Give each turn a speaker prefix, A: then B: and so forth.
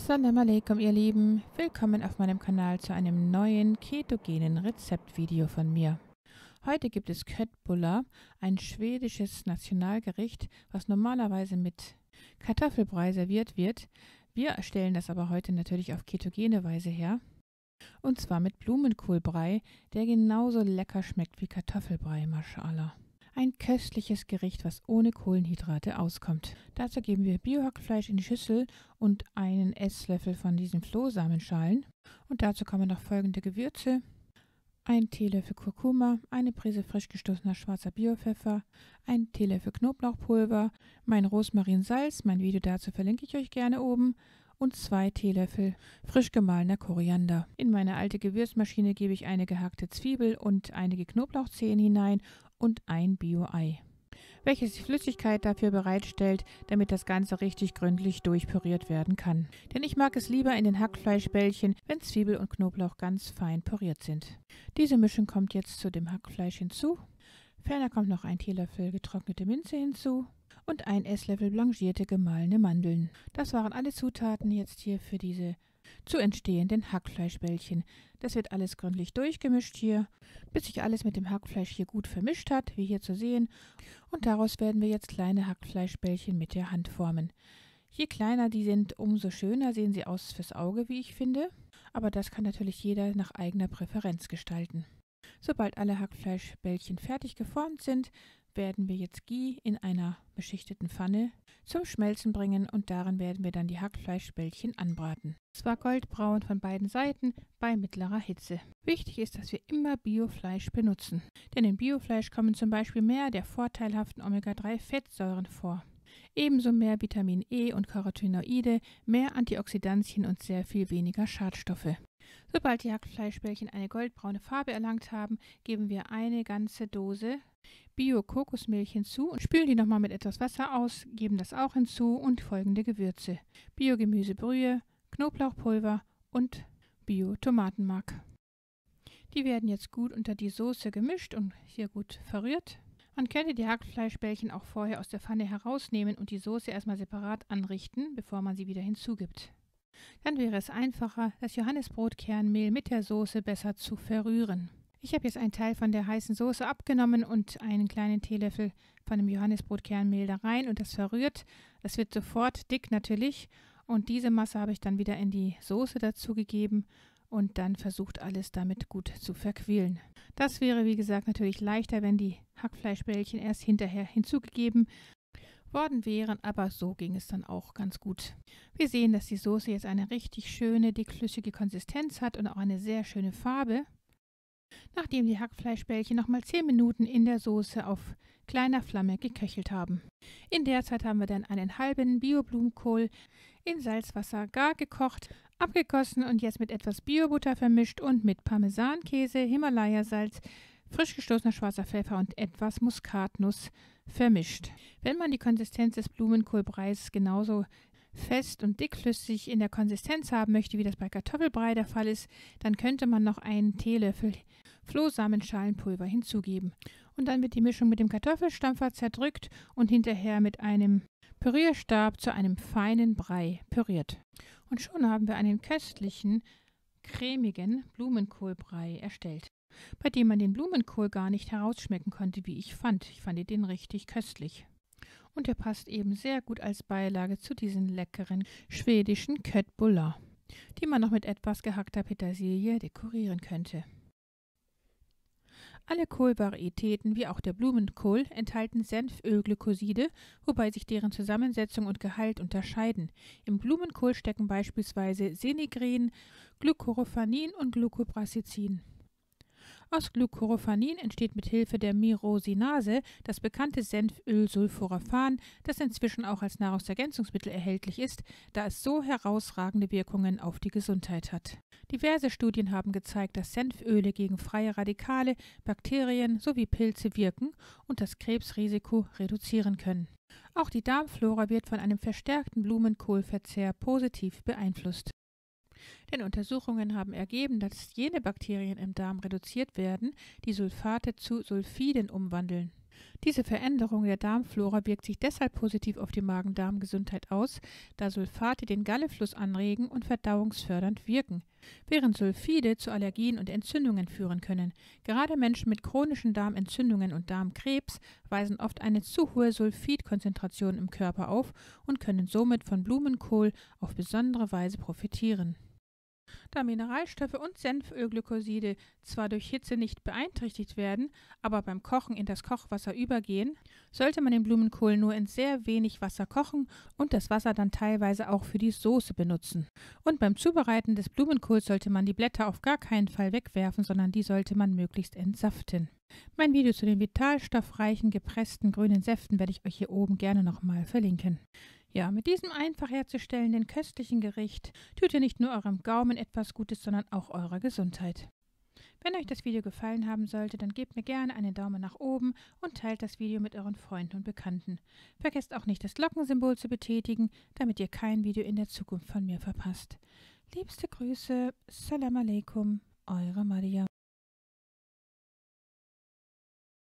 A: Salam alaikum, ihr Lieben. Willkommen auf meinem Kanal zu einem neuen ketogenen Rezeptvideo von mir. Heute gibt es Köttbullar, ein schwedisches Nationalgericht, was normalerweise mit Kartoffelbrei serviert wird. Wir stellen das aber heute natürlich auf ketogene Weise her. Und zwar mit Blumenkohlbrei, der genauso lecker schmeckt wie Kartoffelbrei, Mashallah. Ein köstliches Gericht, was ohne Kohlenhydrate auskommt. Dazu geben wir Biohackfleisch in die Schüssel und einen Esslöffel von diesen Flohsamenschalen. Und dazu kommen noch folgende Gewürze: ein Teelöffel Kurkuma, eine Prise frisch gestoßener schwarzer Biopfeffer, ein Teelöffel Knoblauchpulver, mein Rosmarinsalz, mein Video dazu verlinke ich euch gerne oben, und 2 Teelöffel frisch gemahlener Koriander. In meine alte Gewürzmaschine gebe ich eine gehackte Zwiebel und einige Knoblauchzehen hinein und ein Bio-Ei, welches die Flüssigkeit dafür bereitstellt, damit das Ganze richtig gründlich durchpüriert werden kann. Denn ich mag es lieber in den Hackfleischbällchen, wenn Zwiebel und Knoblauch ganz fein püriert sind. Diese Mischung kommt jetzt zu dem Hackfleisch hinzu. Ferner kommt noch ein Teelöffel getrocknete Minze hinzu und ein Esslöffel blanchierte gemahlene Mandeln. Das waren alle Zutaten jetzt hier für diese zu entstehenden Hackfleischbällchen. Das wird alles gründlich durchgemischt hier, bis sich alles mit dem Hackfleisch hier gut vermischt hat, wie hier zu sehen. Und daraus werden wir jetzt kleine Hackfleischbällchen mit der Hand formen. Je kleiner die sind, umso schöner sehen sie aus fürs Auge, wie ich finde. Aber das kann natürlich jeder nach eigener Präferenz gestalten. Sobald alle Hackfleischbällchen fertig geformt sind, werden wir jetzt Ghee in einer beschichteten Pfanne zum Schmelzen bringen und darin werden wir dann die Hackfleischbällchen anbraten. Zwar goldbraun von beiden Seiten bei mittlerer Hitze. Wichtig ist, dass wir immer Biofleisch benutzen, denn in Biofleisch kommen zum Beispiel mehr der vorteilhaften Omega-3-Fettsäuren vor. Ebenso mehr Vitamin E und Carotinoide, mehr Antioxidantien und sehr viel weniger Schadstoffe. Sobald die Hackfleischbällchen eine goldbraune Farbe erlangt haben, geben wir eine ganze Dose Bio-Kokosmilch hinzu und spülen die nochmal mit etwas Wasser aus, geben das auch hinzu und folgende Gewürze: Bio-Gemüsebrühe, Knoblauchpulver und Bio-Tomatenmark. Die werden jetzt gut unter die Soße gemischt und hier gut verrührt. Man könnte die Hackfleischbällchen auch vorher aus der Pfanne herausnehmen und die Soße erstmal separat anrichten, bevor man sie wieder hinzugibt. Dann wäre es einfacher, das Johannisbrotkernmehl mit der Soße besser zu verrühren. Ich habe jetzt einen Teil von der heißen Soße abgenommen und einen kleinen Teelöffel von dem Johannisbrotkernmehl da rein und das verrührt. Das wird sofort dick natürlich und diese Masse habe ich dann wieder in die Soße dazugegeben und dann versucht alles damit gut zu verquirlen. Das wäre wie gesagt natürlich leichter, wenn die Hackfleischbällchen erst hinterher hinzugegeben worden wären, aber so ging es dann auch ganz gut. Wir sehen, dass die Soße jetzt eine richtig schöne, dickflüssige Konsistenz hat und auch eine sehr schöne Farbe. Nachdem die Hackfleischbällchen nochmal 10 Minuten in der Soße auf kleiner Flamme geköchelt haben. In der Zeit haben wir dann einen halben Bio-Blumenkohl in Salzwasser gar gekocht, abgegossen und jetzt mit etwas Biobutter vermischt und mit Parmesankäse, Himalaya-Salz, frisch gestoßener schwarzer Pfeffer und etwas Muskatnuss vermischt. Wenn man die Konsistenz des Blumenkohlbreis genauso fest und dickflüssig in der Konsistenz haben möchte, wie das bei Kartoffelbrei der Fall ist, dann könnte man noch einen Teelöffel Flohsamenschalenpulver hinzugeben. Und dann wird die Mischung mit dem Kartoffelstampfer zerdrückt und hinterher mit einem Pürierstab zu einem feinen Brei püriert. Und schon haben wir einen köstlichen, cremigen Blumenkohlbrei erstellt, bei dem man den Blumenkohl gar nicht herausschmecken konnte, wie ich fand. Ich fand den richtig köstlich. Und er passt eben sehr gut als Beilage zu diesen leckeren schwedischen Köttbullar, die man noch mit etwas gehackter Petersilie dekorieren könnte. Alle Kohlvarietäten, wie auch der Blumenkohl, enthalten Senfölglykoside, wobei sich deren Zusammensetzung und Gehalt unterscheiden. Im Blumenkohl stecken beispielsweise Senigrin, Glucoraphanin und Glucobrasicin. Aus Glucoraphanin entsteht mit Hilfe der Myrosinase das bekannte Senfölsulforaphan, das inzwischen auch als Nahrungsergänzungsmittel erhältlich ist, da es so herausragende Wirkungen auf die Gesundheit hat. Diverse Studien haben gezeigt, dass Senföle gegen freie Radikale, Bakterien sowie Pilze wirken und das Krebsrisiko reduzieren können. Auch die Darmflora wird von einem verstärkten Blumenkohlverzehr positiv beeinflusst. Denn Untersuchungen haben ergeben, dass jene Bakterien im Darm reduziert werden, die Sulfate zu Sulfiden umwandeln. Diese Veränderung der Darmflora wirkt sich deshalb positiv auf die Magen-Darm-Gesundheit aus, da Sulfate den Gallefluss anregen und verdauungsfördernd wirken, während Sulfide zu Allergien und Entzündungen führen können. Gerade Menschen mit chronischen Darmentzündungen und Darmkrebs weisen oft eine zu hohe Sulfidkonzentration im Körper auf und können somit von Blumenkohl auf besondere Weise profitieren. Da Mineralstoffe und Senfölglykoside zwar durch Hitze nicht beeinträchtigt werden, aber beim Kochen in das Kochwasser übergehen, sollte man den Blumenkohl nur in sehr wenig Wasser kochen und das Wasser dann teilweise auch für die Soße benutzen. Und beim Zubereiten des Blumenkohls sollte man die Blätter auf gar keinen Fall wegwerfen, sondern die sollte man möglichst entsaften. Mein Video zu den vitalstoffreichen gepressten grünen Säften werde ich euch hier oben gerne nochmal verlinken. Ja, mit diesem einfach herzustellenden köstlichen Gericht tut ihr nicht nur eurem Gaumen etwas Gutes, sondern auch eurer Gesundheit. Wenn euch das Video gefallen haben sollte, dann gebt mir gerne einen Daumen nach oben und teilt das Video mit euren Freunden und Bekannten. Vergesst auch nicht, das Glockensymbol zu betätigen, damit ihr kein Video in der Zukunft von mir verpasst. Liebste Grüße, Salam Aleikum, eure Maria.